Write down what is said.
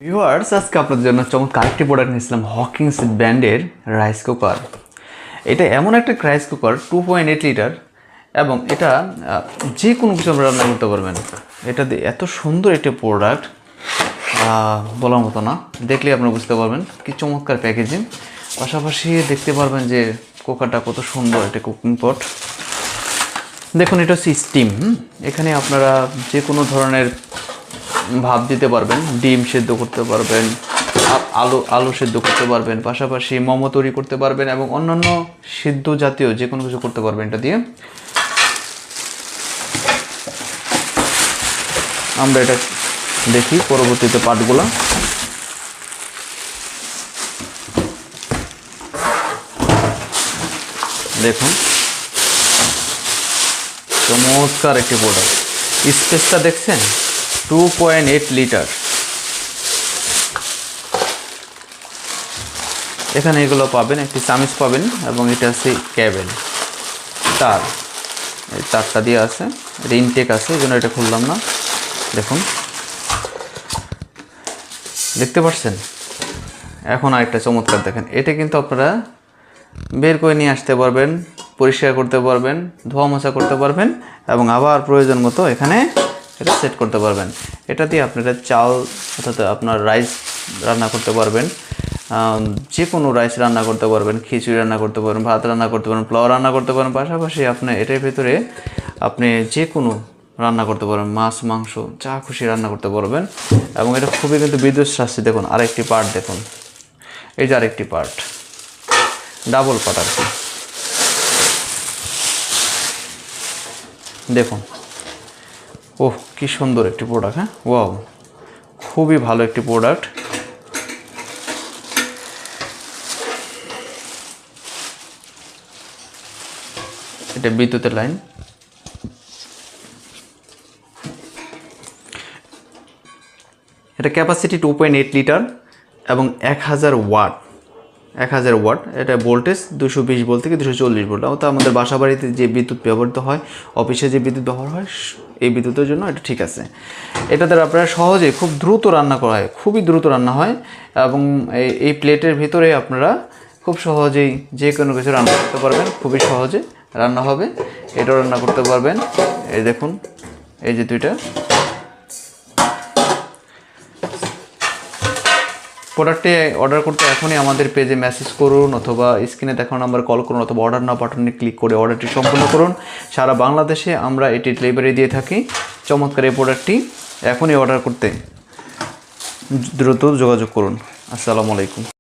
Viewers, আজকে আপনাদের জন্য চমৎকার আরেকটি প্রোডাক্ট নিয়েছিলাম হকিংস ব্র্যান্ডের রাইস কুকার। এটা এমন একটা রাইস কুকার 2.8 লিটার এবং এটা যে কোনো কিছু আমরা রান্না করতে পারবেন। এটা এত সুন্দর একটি প্রোডাক্ট বলার মতো না, দেখলে আপনারা বুঝতে পারবেন কি চমৎকার প্যাকেজিং। পাশাপাশি দেখতে পারবেন যে কুকারটা কত সুন্দর একটা কুকিং পট। দেখুন, এটা হচ্ছে স্টিম। এখানে আপনারা যে কোনো ধরনের ভাপ দিতে পারবেন, ডিম সেদ্ধ করতে পারবেন, আলু সেদ্ধ করতে পারবেন, পাশাপাশি মোমো তৈরি করতে পারবেন এবং অন্যান্য সিদ্ধ জাতীয় যে কোনো কিছু করতে পারবেন এটা দিয়ে। আমরা এটা দেখি পরবর্তীতে পার্টগুলো। দেখুন, চমৎকার একটি প্রোডাক্ট। স্পেসটা দেখছেন, 2.8 লিটার। এখানে এগুলো পাবেন, একটি চামিচ পাবেন এবং এটা হচ্ছে কেবেল তার, এই তারটা দিয়ে আছে, এটা ইনটেক আছে, এই জন্য এটা খুললাম না। দেখুন, দেখতে পাচ্ছেন। এখন আরেকটা চমৎকার দেখেন, এটা কিন্তু আপনারা বের করে নিয়ে আসতে পারবেন, পরিষ্কার করতে পারবেন, ধোয়া মোছা করতে পারবেন এবং আবার প্রয়োজন মতো এখানে এটা সেট করতে পারবেন। এটা দিয়ে আপনারা চাল অর্থাৎ আপনার রাইস রান্না করতে পারবেন, যে কোনো রাইস রান্না করতে পারবেন, খিচুড়ি রান্না করতে পারবেন, ভাত রান্না করতে পারেন, পোলাও রান্না করতে পারেন। পাশাপাশি আপনি এটার ভিতরে আপনি যে কোনো রান্না করতে পারবেন, মাছ মাংস যা খুশি রান্না করতে পারবেন এবং এটা খুবই কিন্তু বিদ্যুৎ সাশ্রয়ী। দেখুন আরেকটি পার্ট, দেখুন এই যে আরেকটি পার্ট, ডাবল পার্ট আর কি। দেখুন, ওহ কি সুন্দর একটি প্রোডাক্ট। হ্যাঁ, ওয়াও, খুবই ভালো একটি প্রোডাক্ট। এটা বিদ্যুতের লাইন। এটা ক্যাপাসিটি 2.8 লিটার এবং 1000 ওয়াট। 1000 ওয়াট। এটা ভোল্টেজ 220 ভোল্ট থেকে 240 ভোল্ট। অর্থাৎ আমাদের বাসা বাড়িতে যে বিদ্যুৎ ব্যবহৃত হয়, অফিসে যে বিদ্যুৎ ব্যবহার হয়, এই বিদ্যুতের জন্য এটা ঠিক আছে। এটা দ্বারা আপনারা সহজে খুব দ্রুত রান্না করা হয়, খুবই দ্রুত রান্না হয় এবং এই প্লেটের ভিতরে আপনারা খুব সহজেই যে কোনো কিছু রান্না করতে পারবেন, খুবই সহজে রান্না হবে। এটাও রান্না করতে পারবেন। এই দেখুন, এই যে দুইটা প্রোডাক্টটি অর্ডার করতে এখনই আমাদের পেজে মেসেজ করুন অথবা স্ক্রিনে দেখানো নাম্বার কল করুন অথবা অর্ডার নাও বাটনে ক্লিক করে অর্ডারটি সম্পূর্ণ করুন। সারা বাংলাদেশে আমরা এটি ডেলিভারি দিয়ে থাকি। চমৎকার এই প্রোডাক্টটি এখনই অর্ডার করতে দ্রুত যোগাযোগ করুন। আসসালামু আলাইকুম।